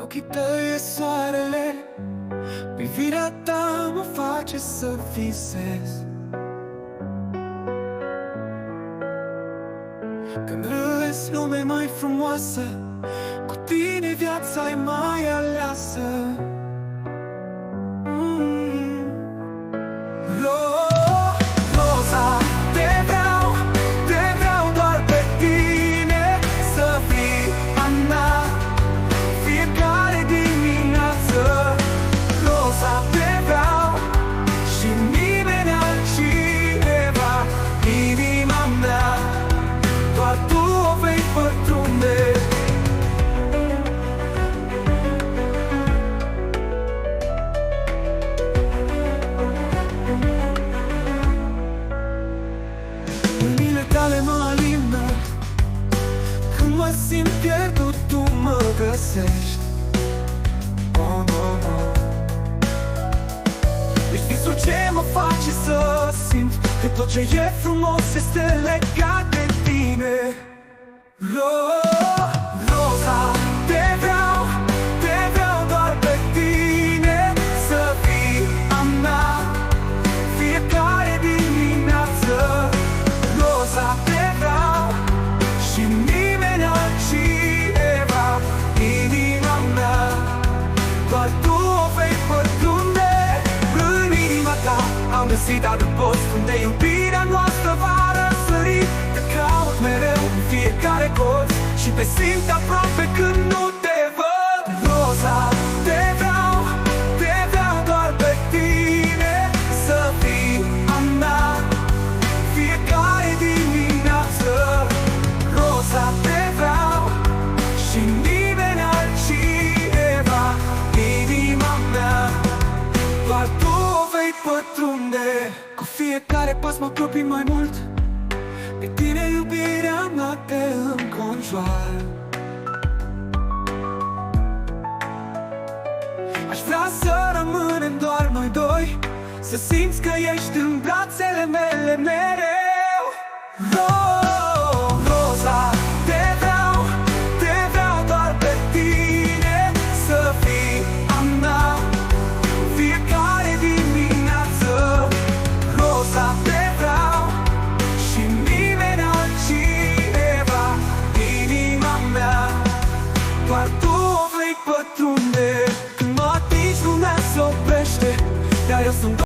ochii tăi e soarele, privirea ta mă face să visez. Când râzi, lume mai frumoasă, cu tine viața e mai aleasă. Roza, te vreau doar pe tine, să fii a mea fiecare dimineață. Roza, te vreau și nimeni altcineva, inima mea, doar tu o vei pătrunde. Mâinile tale mă alină, când mă simt pierdut, tu mă găsești. Oh, oh, oh. Ești visul ce mă face să simt că tot ce e frumos este legat de tine. Roza, te vreau doar pe tine, să fii a mea fiecare dimineață. Roza, te vreau și nimeni altcineva, inima mea, doar tu o vei pătrunde. În inima ta am găsit adăpost, unde iubirea noastră va răsări. Te caut mereu în fiecare colț și te simt aproape când nu te văd. Roza, te vreau doar pe tine, să fii a mea fiecare dimineață. Roza, te vreau și nimeni altcineva, inima mea, doar tu o vei pătrunde. Cu fiecare pas mă apropii mai mult de tine, iubirea mea te înconjoară. Aș vrea să rămânem doar noi doi, să simți că ești în brațele mele mereu.